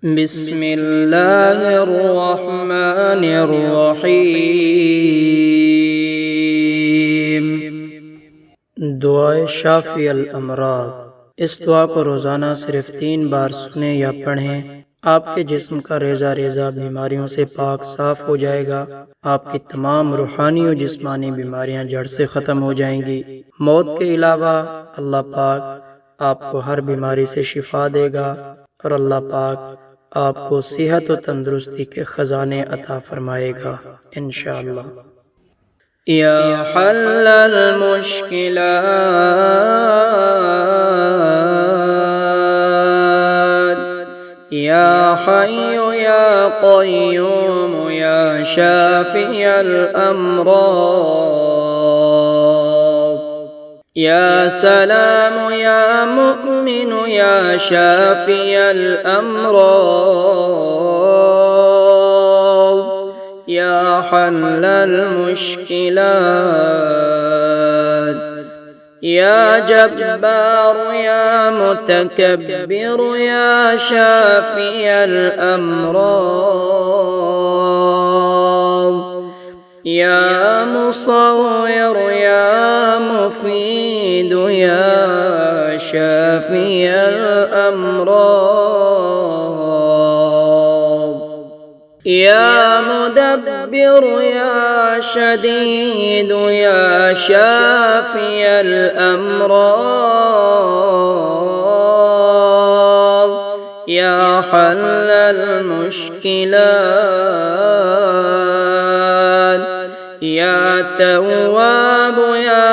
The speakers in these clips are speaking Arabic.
بسم الله الرحمن الرحیم۔ دعائے شافی الامراض۔ اس دعا کو روزانہ صرف 3 بار سنیں یا پڑھیں۔ آپ کے جسم کا ریزہ ریزہ بیماریوں سے پاک صاف ہو جائے گا۔ آپ کی تمام روحانی و جسمانی بیماریاں جڑ سے ختم ہو جائیں گی۔ موت کے علاوہ اللہ پاک آپ کو ہر بیماری سے شفا دے گا اور اللہ پاک آپ کو صحت و تندرستی کے خزانے عطا فرمائے گا انشاءاللہ۔ یا حل المشکلات، یا حی یا قیوم یا شافی الامراض، یا سلام یا مؤمن یا شافی الامراض، یا حل المشکلات، یا جبار یا متکبر یا شافی الامراض، یا مصور یا مفید یا شافی الامراض، یا مدبر یا شدید یا شافی الامراض، یا حل المشکلات، یا تواب یا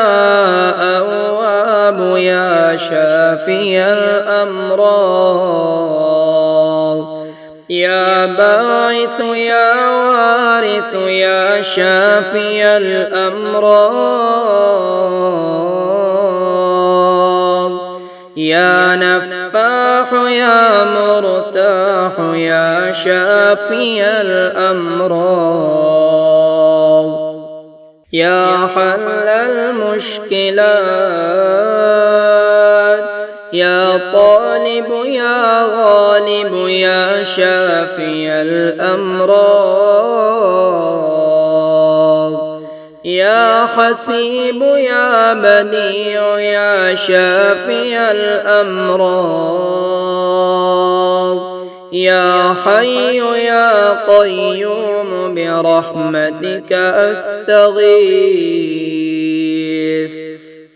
اواب یا شافی الامراض، یا باعث یا وارث یا شافی الامراض، یا نفاح یا مرتاح یا شافی الامراض، یا حل المشکلات، یا طالب یا غالب یا شافی الامراض، یا حسیب یا بدیع یا شافی الامراض، یا حی یا قیوم برحمتک استغیث،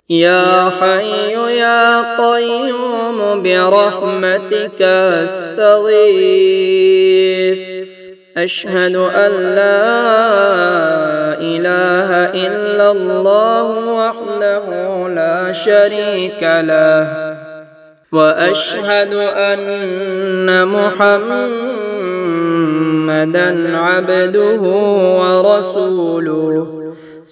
یا حی یا قیوم برحمتک استغیث، اشہد ان لا الہ الا اللہ وحدہ لا شریک لہ، واشہد ان محمدا عبدہ ورسولہ،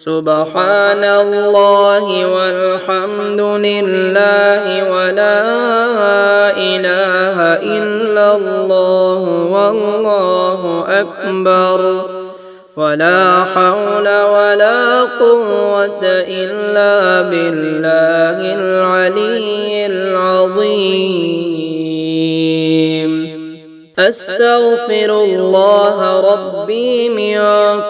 سبحان اللہ والحمد للہ ولا الہ الا اللہ واللہ اکبر، ولا حول ولا قوة الا باللہ العلی العظیم۔ استغفر اللہ ربی من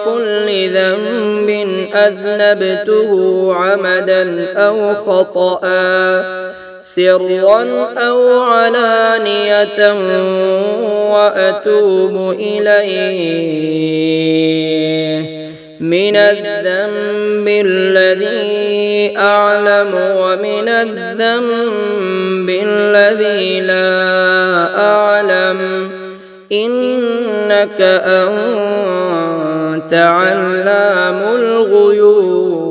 كل ذنب اذنبته عمدا او خطأ، سرا او علانية، واتوب اليه من الذنب الذي اعلم ومن الذنب الذي لا اعلم، إنك أنت علام الغيوب،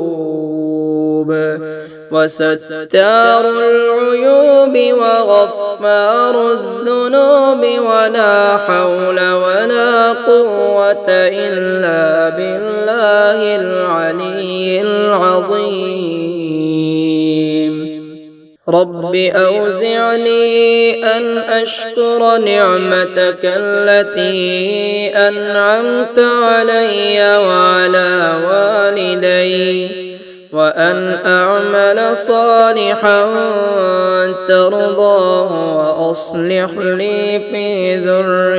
وستار العيوب، وغفار الذنوب، ولا حول ولا قوة إلا بالله العلي العظيم۔ رب أوزعني أن أشكر نعمتك التي أنعمت علي وعلى والدي، وأن أعمل صالحا ترضاه وأصلح لي في ذريتي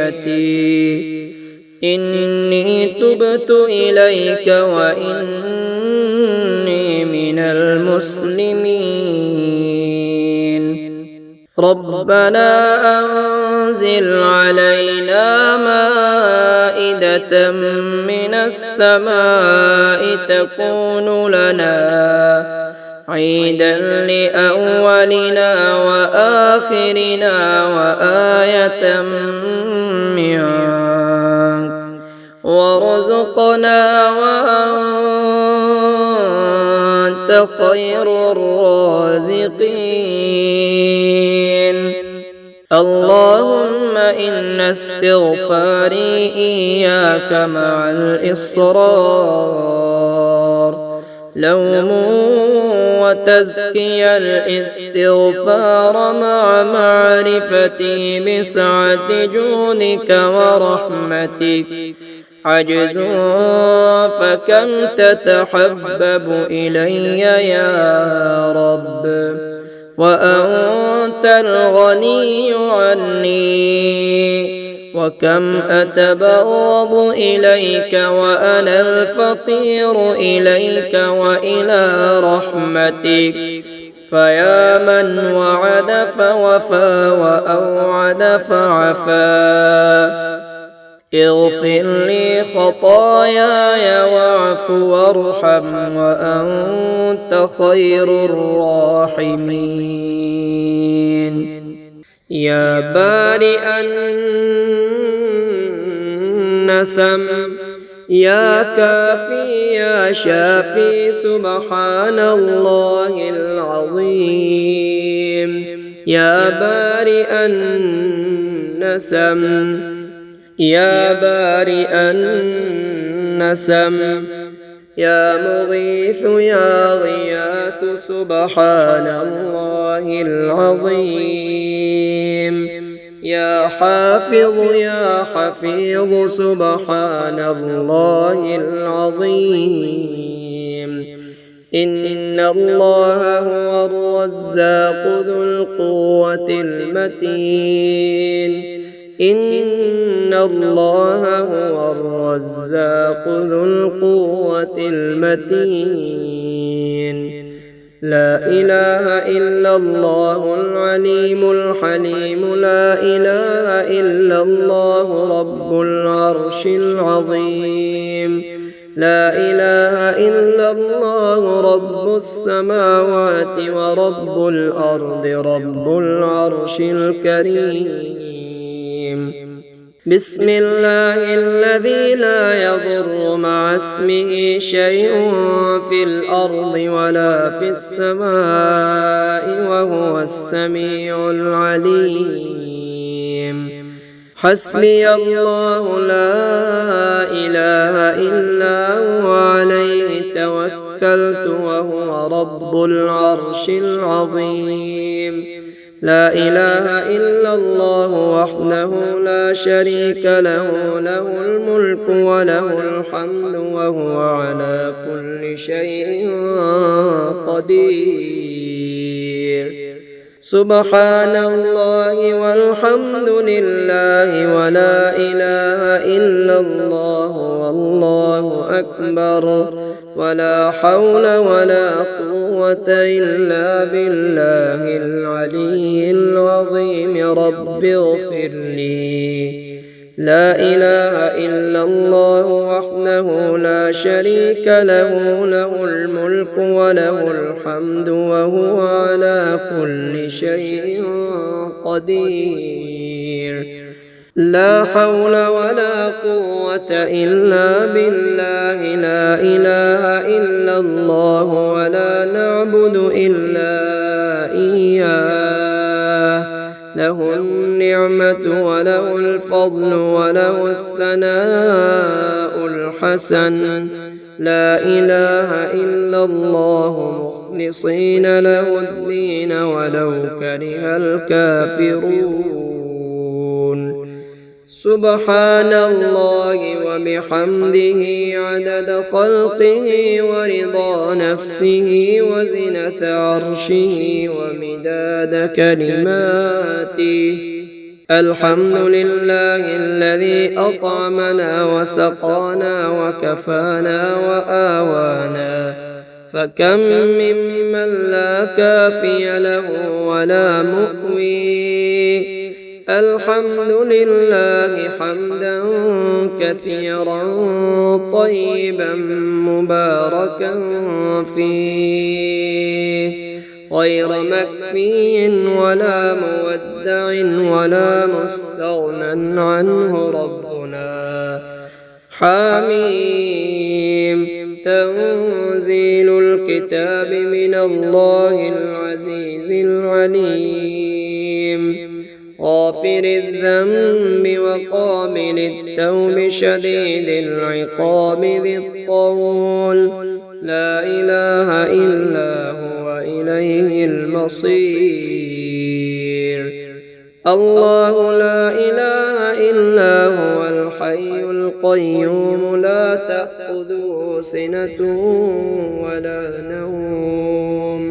وذريتي إني تبت إليك وإني من المسلمين. ربنا أنزل علينا مائدة من السماء تكون لنا عيدا لأولنا وآخرنا وآية منك وارزقنا وأنت خير الرازقين. اللهم إن استغفاري إياك مع الإصرار لوم وتزكي الاستغفار مع معرفتي بسعة جودك ورحمتك عجز فكم تتحبب إلي يا رب وأنت الغني عني وكم أتبغض إليك وأنا الفقير إليك وإلى رحمتك فيا من وعد فوفى وأوعد فعفا اغفر لي خطاياي واعف وارحم وأنت خير الراحمين. يا بارئ النسم يا كافي يا شافي سبحان الله العظيم. يا بارئ النسم يا بارئ النسم يا مغيث يا غياث سبحان الله العظيم. يا حافظ يا حفيظ سبحان الله العظيم. إن الله هو الرزاق ذو القوة المتين. إن الله هو الرزاق ذو القوة المتين. لا إله إلا الله العليم الحليم. لا إله إلا الله رب العرش العظيم. لا إله إلا الله رب السماوات ورب الأرض رب العرش الكريم. بسم الله الذي لا يضر مع اسمه شيء في الأرض ولا في السماء وهو السميع العليم. حسبي الله لا إله إلا هو عليه توكلت وهو رب العرش العظيم. لا إله إلا الله وحده لا شريك له له الملك وله الحمد وهو على كل شيء قدير. سبحان الله والحمد لله ولا إله إلا الله والله أكبر ولا حول ولا قوة إلا بالله العلي العظيم. رب اغفر لي. لا إله إلا الله وحده لا شريك له له الملك وله الحمد وهو على كل شيء قدير. لا حول ولا قوة إلا بالله. لا إله إلا الله ولا نعبد إلا إياه. له النعمة وله الفضل وله الثناء الحسن. لا إله إلا الله مخلصين له الدين ولو كره الكافرون. سبحان الله وبحمده عدد خلقه ورضا نفسه وزنة عرشه ومداد كلماته. الحمد لله الذي أطعمنا وسقانا وكفانا وآوانا، فكم ممن لا كافي له ولا مؤوي. الحمد لله حمدا كثيرا طيبا مباركا فيه، غير مكفي ولا مودع ولا مستغنى عنه ربنا. حميم. تنزيل الكتاب من الله العزيز العليم، غافر الذنب وقابل التوب شديد العقاب ذي الطول، لا إله إلا هو إليه المصير. الله لا إله إلا هو الحي القيوم، لا تأخذه سنة ولا نوم،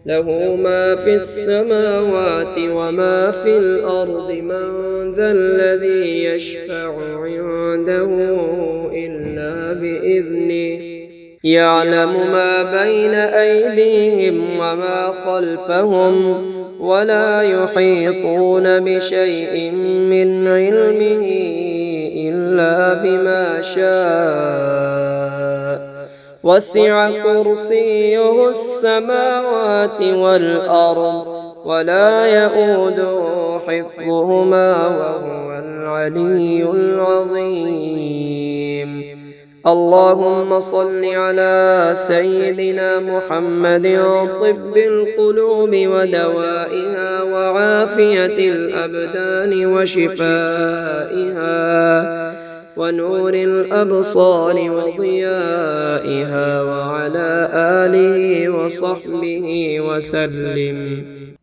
له ما في السماوات وما في الأرض. من ذا الذي يشفع عنده إلا بإذنه، يعلم ما بين أيديهم وما خلفهم، ولا يحيطون بشيء من علمه إلا بما شاء، وسع كرسيه السماوات والأرض، ولا يؤوده حفظهما وهو العلي العظيم. اللهم صل على سيدنا محمد طب القلوب ودوائها وعافية الأبدان وشفائها ونور الأبصار وضيائها، وعلى آله وصحبه وسلم.